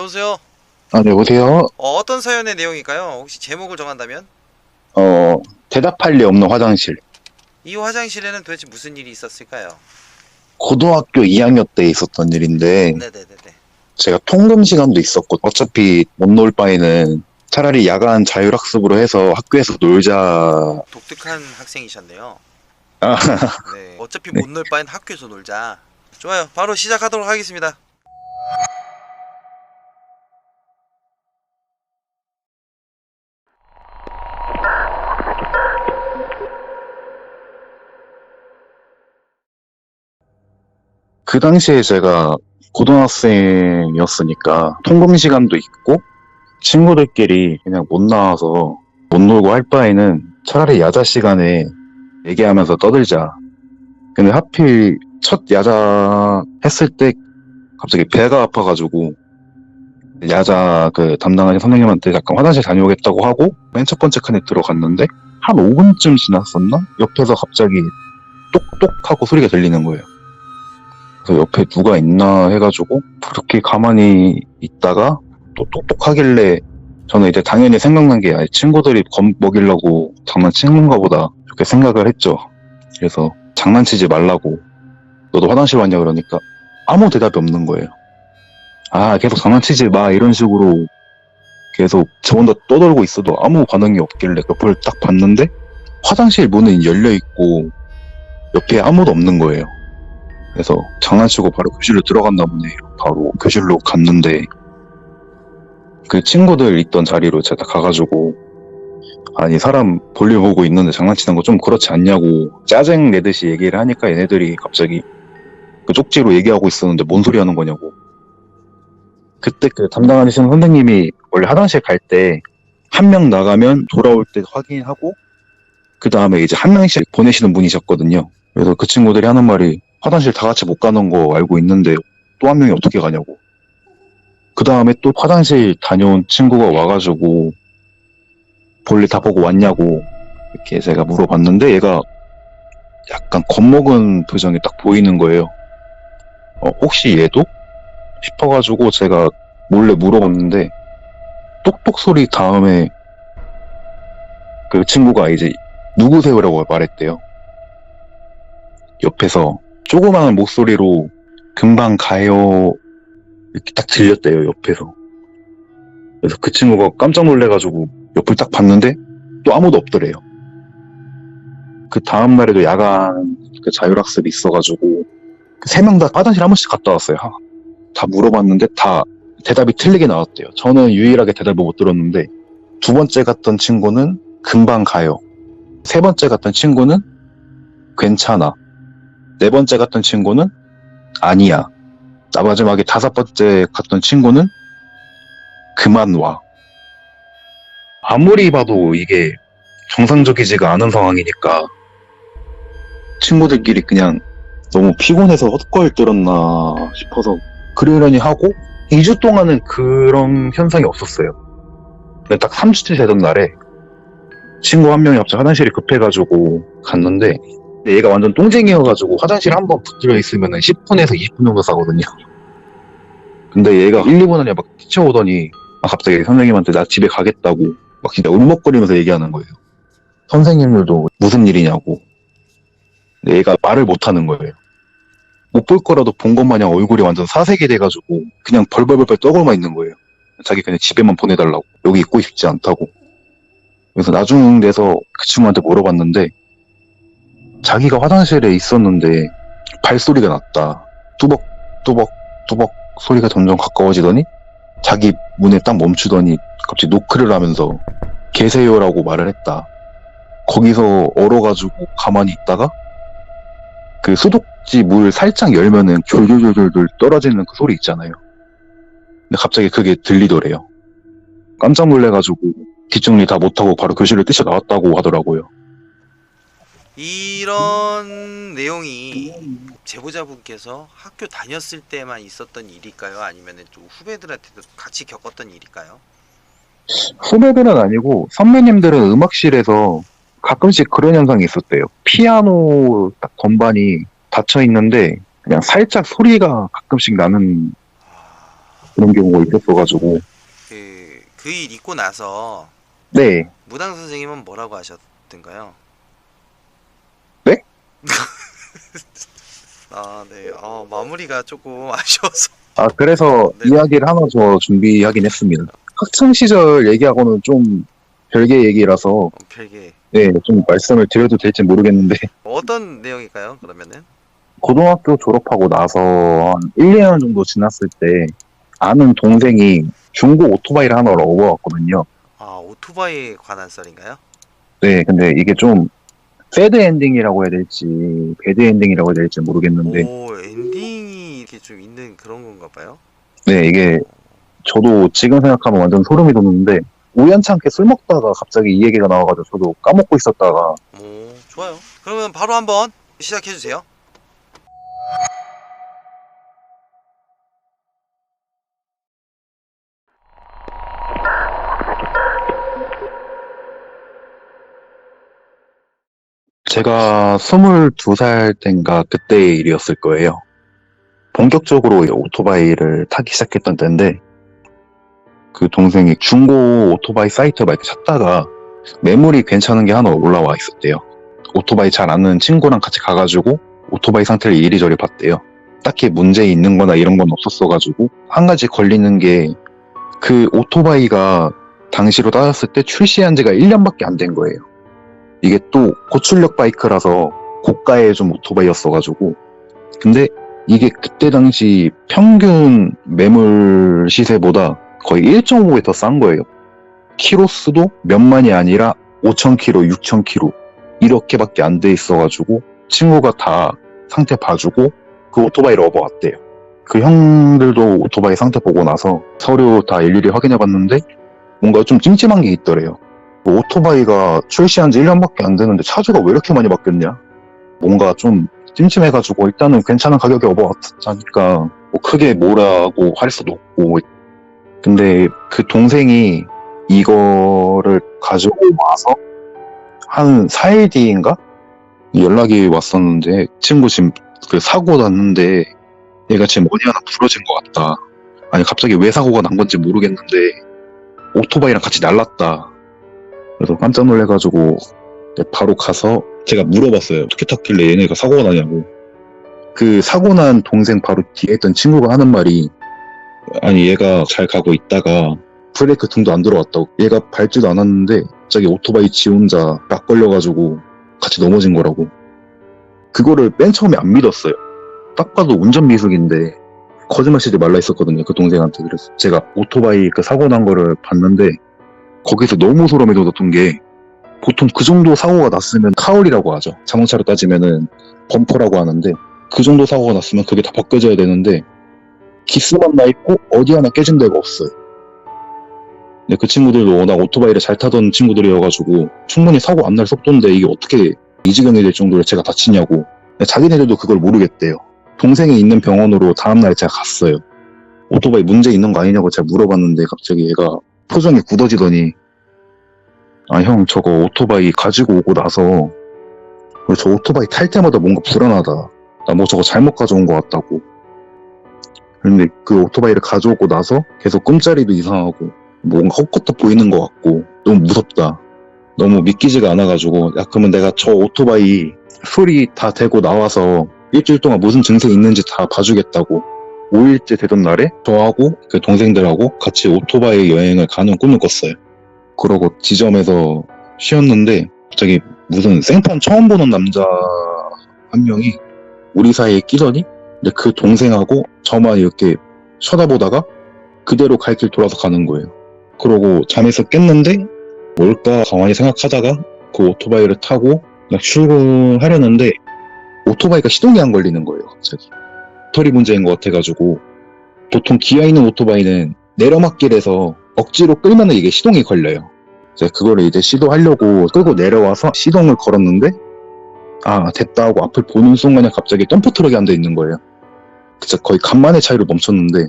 여보세요? 네, 여보세요? 어떤 사연의 내용일까요? 혹시 제목을 정한다면? 어, 대답할 리 없는 화장실. 이 화장실에는 도대체 무슨 일이 있었을까요? 고등학교 2학년 때 있었던 일인데, 네네네네. 제가 통금 시간도 있었고, 어차피 못 놀 바에는 차라리 야간 자율학습으로 해서 학교에서 놀자. 독특한 학생이셨네요. 아, 네. 어차피 네. 못 놀 바엔 학교에서 놀자. 좋아요. 바로 시작하도록 하겠습니다. 그 당시에 제가 고등학생이었으니까, 통금 시간도 있고, 친구들끼리 그냥 못 나와서 못 놀고 할 바에는 차라리 야자 시간에 얘기하면서 떠들자. 근데 하필 첫 야자 했을 때 갑자기 배가 아파가지고 야자 그 담당하신 선생님한테 잠깐 화장실 다녀오겠다고 하고 맨 첫 번째 칸에 들어갔는데 한 5분쯤 지났었나? 옆에서 갑자기 똑똑 하고 소리가 들리는 거예요. 그래서 옆에 누가 있나 해가지고 그렇게 가만히 있다가 또 똑똑 하길래 저는 이제 당연히 생각난 게 친구들이 겁 먹이려고 장난치는 건가 보다 이렇게 생각을 했죠. 그래서 장난치지 말라고 너도 화장실 왔냐 그러니까 아무 대답이 없는 거예요. 계속 장난치지 마 이런 식으로 계속 저 혼자 떠들고 있어도 아무 반응이 없길래 옆을 딱 봤는데 화장실 문은 열려 있고 옆에 아무도 없는 거예요. 그래서 장난치고 바로 교실로 들어갔나 보네요. 바로 교실로 갔는데 그 친구들 있던 자리로 제가 가가지고 아니 사람 볼일 보고 있는데 장난치는 거 좀 그렇지 않냐고 짜증 내듯이 얘기를 하니까 얘네들이 갑자기 그 쪽지로 얘기하고 있었는데 뭔 소리 하는 거냐고. 그때 그 담당하시는 선생님이 원래 화장실 갈 때 한 명 나가면 돌아올 때 확인하고 그 다음에 이제 한 명씩 보내시는 분이셨거든요. 그래서 그 친구들이 하는 말이 화장실 다 같이 못 가는 거 알고 있는데 또 한 명이 어떻게 가냐고. 그 다음에 또 화장실 다녀온 친구가 와가지고 볼일 다 보고 왔냐고 이렇게 제가 물어봤는데 얘가 약간 겁먹은 표정이 딱 보이는 거예요. 혹시 얘도? 싶어가지고 제가 몰래 물어봤는데 똑똑 소리 다음에 그 친구가 이제 누구세요라고 말했대요. 옆에서 조그마한 목소리로 금방 가요 이렇게 딱 들렸대요 옆에서. 그래서 그 친구가 깜짝 놀래가지고 옆을 딱 봤는데 또 아무도 없더래요. 그 다음날에도 야간 그 자율학습이 있어가지고 세 명 다 화장실 한 번씩 갔다 왔어요. 다 물어봤는데 다 대답이 틀리게 나왔대요. 저는 유일하게 대답을 못 들었는데 두 번째 갔던 친구는 금방 가요. 세 번째 갔던 친구는 괜찮아. 네 번째 갔던 친구는 아니야. 마지막에 다섯 번째 갔던 친구는 그만 와. 아무리 봐도 이게 정상적이지가 않은 상황이니까 친구들끼리 그냥 너무 피곤해서 헛걸 들었나 싶어서 그러려니 하고 2주 동안은 그런 현상이 없었어요. 근데 딱 3주째 되던 날에 친구 한 명이 갑자기 화장실이 급해가지고 갔는데 얘가 완전 똥쟁이여가지고 화장실 한 번 붙들려 있으면 10분에서 20분 정도 싸거든요. 근데 얘가 1, 2분 안에 막 뛰쳐오더니 갑자기 선생님한테 나 집에 가겠다고 막 진짜 울먹거리면서 얘기하는 거예요. 선생님들도 무슨 일이냐고. 근데 얘가 말을 못하는 거예요. 못 볼 거라도 본 것 마냥 얼굴이 완전 사색이 돼가지고 그냥 벌벌벌 떠고만 있는 거예요. 자기 그냥 집에만 보내달라고. 여기 있고 싶지 않다고. 그래서 나중 돼서 그 친구한테 물어봤는데 자기가 화장실에 있었는데 발소리가 났다. 뚜벅 뚜벅 뚜벅 소리가 점점 가까워지더니 자기 문에 딱 멈추더니 갑자기 노크를 하면서 계세요라고 말을 했다. 거기서 얼어가지고 가만히 있다가 그 수도꼭지 물 살짝 열면은 졸졸졸졸 떨어지는 그 소리 있잖아요. 근데 갑자기 그게 들리더래요. 깜짝 놀래가지고 뒷정리 다 못하고 바로 교실을 뛰쳐나왔다고 하더라고요. 이런 내용이 제보자분께서 학교 다녔을 때만 있었던 일일까요? 아니면 좀 후배들한테도 같이 겪었던 일일까요? 후배들은 아니고 선배님들은 음악실에서 가끔씩 그런 현상이 있었대요. 피아노 딱 건반이 닫혀 있는데 그냥 살짝 소리가 가끔씩 나는 그런 경우가 있었어가지고. 그 일 있고 나서 네. 무당 선생님은 뭐라고 하셨던가요? 네? 아, 네. 마무리가 조금 아쉬워서. 그래서 네. 이야기를 하나 더 준비하긴 했습니다. 학창시절 얘기하고는 좀 별개 얘기라서, 별게 네, 좀 말씀을 드려도 될지 모르겠는데, 어떤 내용일까요? 그러면은 고등학교 졸업하고 나서 한 1, 2년 정도 지났을 때, 아는 동생이 중고 오토바이를 하나 얻어왔거든요. 오토바이에 관한 썰인가요? 네, 근데 이게 좀, 새드 엔딩이라고 해야 될지, 배드 엔딩이라고 해야 될지 모르겠는데, 오, 엔딩이 이렇게 좀 있는 그런 건가 봐요? 네, 이게 저도 지금 생각하면 완전 소름이 돋는데 우연찮게 술 먹다가 갑자기 이 얘기가 나와가지고 저도 까먹고 있었다가 오, 좋아요. 그러면 바로 한번 시작해 주세요. 제가 22살 땐가 그때의 일이었을 거예요. 본격적으로 오토바이를 타기 시작했던 때인데 그 동생이 중고 오토바이 사이트 막 이렇게 찾다가 매물이 괜찮은 게 하나 올라와 있었대요. 오토바이 잘 아는 친구랑 같이 가가지고 오토바이 상태를 이리저리 봤대요. 딱히 문제 있는 거나 이런 건 없었어가지고 한 가지 걸리는 게 그 오토바이가 당시로 따졌을 때 출시한 지가 1년밖에 안 된 거예요. 이게 또 고출력 바이크라서 고가의 좀 오토바이였어가지고 근데 이게 그때 당시 평균 매물 시세보다 거의 1.5배 더 싼 거예요. 키로수도 몇만이 아니라 5,000km, 6,000km 이렇게밖에 안 돼 있어가지고 친구가 다 상태 봐주고 그 오토바이를 업어왔대요. 그 형들도 오토바이 상태 보고 나서 서류 다 일일이 확인해봤는데 뭔가 좀 찜찜한 게 있더래요. 오토바이가 출시한 지 1년밖에 안 되는데 차주가 왜 이렇게 많이 바뀌었냐? 뭔가 좀 찜찜해가지고 일단은 괜찮은 가격에 업어왔자니까 뭐 크게 뭐라고 할 수도 없고 근데 그 동생이 이거를 가지고 와서 한 4일 뒤인가? 연락이 왔었는데 친구 지금 그 사고 났는데 얘가 지금 어디 하나 부러진 것 같다. 아니 갑자기 왜 사고가 난 건지 모르겠는데 오토바이랑 같이 날랐다. 그래서 깜짝 놀래가지고 바로 가서 제가 물어봤어요. 어떻게 탔길래 얘네가 사고가 나냐고. 그 사고 난 동생 바로 뒤에 있던 친구가 하는 말이 아니 얘가 잘 가고 있다가 브레이크 등도 안 들어왔다고. 얘가 밟지도 않았는데 갑자기 오토바이 지 혼자 락 걸려가지고 같이 넘어진 거라고. 그거를 맨 처음에 안 믿었어요. 딱 봐도 운전 미숙인데 거짓말 치지 말라 했었거든요. 그 동생한테. 그래서 제가 오토바이 그 사고 난 거를 봤는데 거기서 너무 소름이 돋았던 게 보통 그 정도 사고가 났으면 카울이라고 하죠. 자동차로 따지면은 범퍼라고 하는데 그 정도 사고가 났으면 그게 다 벗겨져야 되는데 기스만 나 있고 어디 하나 깨진 데가 없어요. 근데 그 친구들도 워낙 오토바이를 잘 타던 친구들이어가지고 충분히 사고 안 날 속도인데 이게 어떻게 이 지경이 될 정도로 제가 다치냐고. 자기네들도 그걸 모르겠대요. 동생이 있는 병원으로 다음날 제가 갔어요. 오토바이 문제 있는 거 아니냐고 제가 물어봤는데 갑자기 얘가 표정이 굳어지더니 형 저거 오토바이 가지고 오고 나서 저 오토바이 탈 때마다 뭔가 불안하다. 나 뭐 저거 잘못 가져온 것 같다고. 근데 그 오토바이를 가져오고 나서 계속 꿈자리도 이상하고 뭔가 헛것도 보이는 것 같고 너무 무섭다. 너무 믿기지가 않아가지고 그러면 내가 저 오토바이 소리 다 대고 나와서 일주일 동안 무슨 증상이 있는지 다 봐주겠다고. 5일째 되던 날에 저하고 그 동생들하고 같이 오토바이 여행을 가는 꿈을 꿨어요. 그러고 지점에서 쉬었는데 갑자기 무슨 생판 처음 보는 남자 한 명이 우리 사이에 끼더니 근데 그 동생하고 저만 이렇게 쳐다보다가 그대로 갈 길 돌아서 가는 거예요. 그러고 잠에서 깼는데 뭘까 가만히 생각하다가 그 오토바이를 타고 막 출근하려는데 오토바이가 시동이 안 걸리는 거예요. 갑자기 배터리 문제인 것 같아가지고 보통 기아 있는 오토바이는 내려막길에서 억지로 끌면 이게 시동이 걸려요. 이제 그거를 이제 시도하려고 끌고 내려와서 시동을 걸었는데 됐다 하고 앞을 보는 순간에 갑자기 덤프트럭이 앉아 있는 거예요. 진짜 거의 간만의 차이로 멈췄는데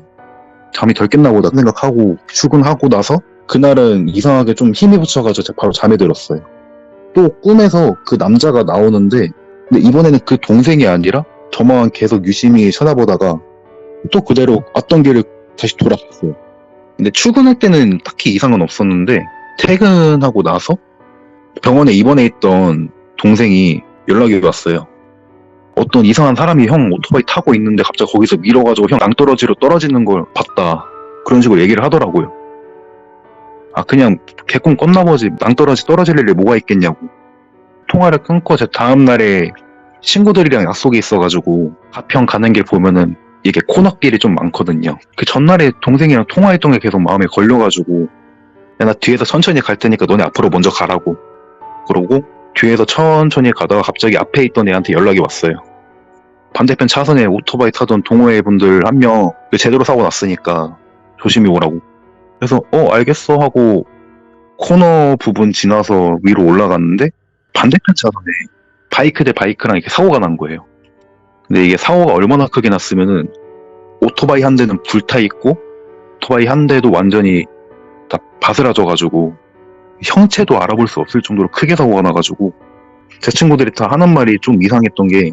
잠이 덜 깼나 보다 생각하고 출근하고 나서 그날은 이상하게 좀 힘이 붙여가지고 제가 바로 잠에 들었어요. 또 꿈에서 그 남자가 나오는데 근데 이번에는 그 동생이 아니라 저만 계속 유심히 쳐다보다가 또 그대로 왔던 길을 다시 돌아갔어요. 근데 출근할 때는 딱히 이상은 없었는데 퇴근하고 나서 병원에 입원해 있던 동생이 연락이 왔어요. 어떤 이상한 사람이 형 오토바이 타고 있는데 갑자기 거기서 밀어가지고 형 낭떠러지로 떨어지는 걸 봤다. 그런 식으로 얘기를 하더라고요. 아 그냥 개꿈 꿨나 보지 낭떠러지 떨어질 일이 뭐가 있겠냐고. 통화를 끊고 제 다음날에 친구들이랑 약속이 있어가지고 가평 가는 길 보면은 이게 코너길이 좀 많거든요. 그 전날에 동생이랑 통화했던 게 계속 마음에 걸려가지고 야, 나 뒤에서 천천히 갈 테니까 너네 앞으로 먼저 가라고 그러고 뒤에서 천천히 가다가 갑자기 앞에 있던 애한테 연락이 왔어요. 반대편 차선에 오토바이 타던 동호회 분들 한 명 제대로 사고 났으니까 조심히 오라고. 그래서 알겠어 하고 코너 부분 지나서 위로 올라갔는데 반대편 차선에 바이크 대 바이크랑 이렇게 사고가 난 거예요. 근데 이게 사고가 얼마나 크게 났으면은 오토바이 한 대는 불타 있고 오토바이 한 대도 완전히 다 바스라져가지고 형체도 알아볼 수 없을 정도로 크게 사고가 나가지고 제 친구들이 다 하는 말이 좀 이상했던 게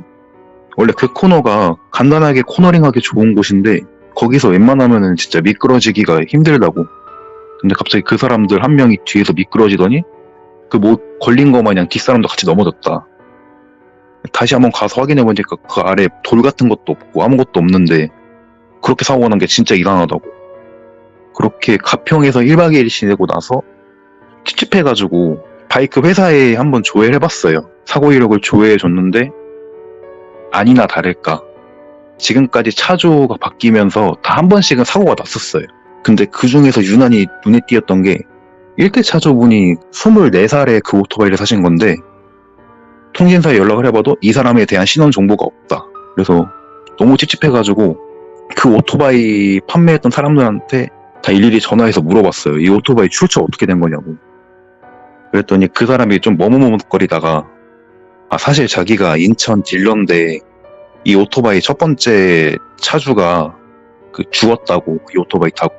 원래 그 코너가 간단하게 코너링하기 좋은 곳인데 거기서 웬만하면은 진짜 미끄러지기가 힘들다고. 근데 갑자기 그 사람들 한 명이 뒤에서 미끄러지더니 그 뭐 걸린 거 마냥 뒷사람도 같이 넘어졌다. 다시 한번 가서 확인해보니까 그 아래 돌 같은 것도 없고 아무것도 없는데 그렇게 사고가 난 게 진짜 이상하다고. 그렇게 가평에서 1박 2일 지내고 나서 찝찝해가지고 바이크 회사에 한번 조회해봤어요. 사고 이력을 조회해줬는데 아니나 다를까 지금까지 차주가 바뀌면서 다 한 번씩은 사고가 났었어요. 근데 그 중에서 유난히 눈에 띄었던 게 1대 차주분이 24살에 그 오토바이를 사신 건데 통신사에 연락을 해봐도 이 사람에 대한 신원 정보가 없다. 그래서 너무 찝찝해가지고 그 오토바이 판매했던 사람들한테 다 일일이 전화해서 물어봤어요. 이 오토바이 출처 어떻게 된 거냐고. 그랬더니 그 사람이 좀 머뭇머뭇거리다가 사실 자기가 인천 딜러인데 이 오토바이 첫 번째 차주가 죽었다고 이 오토바이 타고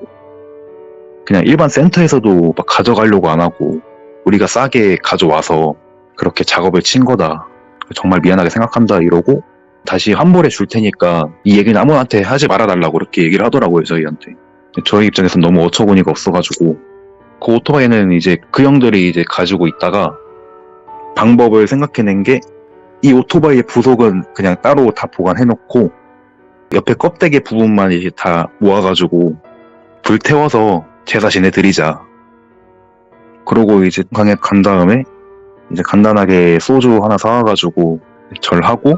그냥 일반 센터에서도 막 가져가려고 안 하고 우리가 싸게 가져와서 그렇게 작업을 친 거다. 정말 미안하게 생각한다 이러고 다시 환불해 줄 테니까 이 얘기는 아무한테 하지 말아달라고 그렇게 얘기를 하더라고요 저희한테. 저희 입장에서는 너무 어처구니가 없어가지고 그 오토바이는 이제 그 형들이 이제 가지고 있다가 방법을 생각해낸 게 이 오토바이의 부속은 그냥 따로 다 보관해놓고 옆에 껍데기 부분만 이제 다 모아가지고 불 태워서 제사 지내드리자. 그러고 이제 강에 간 다음에 이제 간단하게 소주 하나 사와가지고 절하고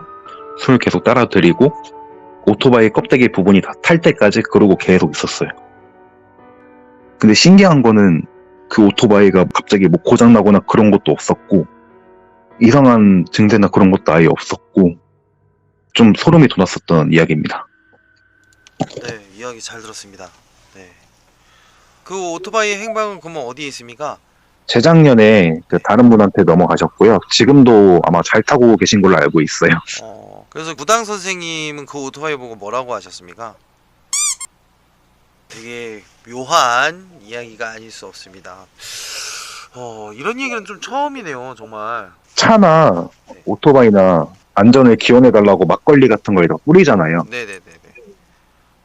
술 계속 따라드리고 오토바이 껍데기 부분이 다 탈 때까지 그러고 계속 있었어요. 근데 신기한 거는 그 오토바이가 갑자기 뭐 고장나거나 그런 것도 없었고 이상한 증세나 그런 것도 아예 없었고 좀 소름이 돋았었던 이야기입니다. 네, 이야기 잘 들었습니다. 네. 그 오토바이 행방은 그러면 어디에 있습니까? 재작년에 그 다른 분한테 넘어가셨고요. 지금도 아마 잘 타고 계신 걸로 알고 있어요. 그래서 무당 선생님은 그 오토바이 보고 뭐라고 하셨습니까? 되게 묘한 이야기가 아닐 수 없습니다. 이런 얘기는 좀 처음이네요, 정말. 차나 오토바이나 안전을 기원해달라고 막걸리 같은 걸 뿌리잖아요. 네네네네.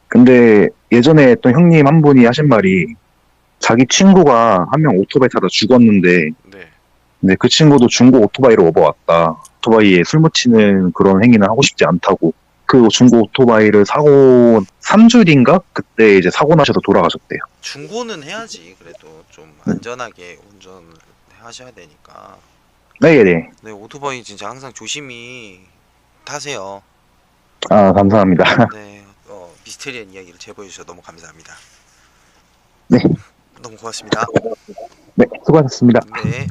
근데 예전에 했던 형님 한 분이 하신 말이 자기 친구가 한 명 오토바이 타다 죽었는데 네. 근데 그 친구도 중고 오토바이로 업어왔다. 오토바이에 술 묻히는 그런 행위는 하고 싶지 않다고. 그 중고 오토바이를 사고 3주 뒤인가? 그때 이제 사고 나셔서 돌아가셨대요. 중고는 해야지. 그래도 좀 안전하게 운전을 하셔야 되니까. 네네. 네, 오토바이 진짜 항상 조심히 타세요. 감사합니다. 네, 미스테리한 이야기를 제보해 주셔서 너무 감사합니다. 네. 너무 고맙습니다. 네, 수고하셨습니다. 네.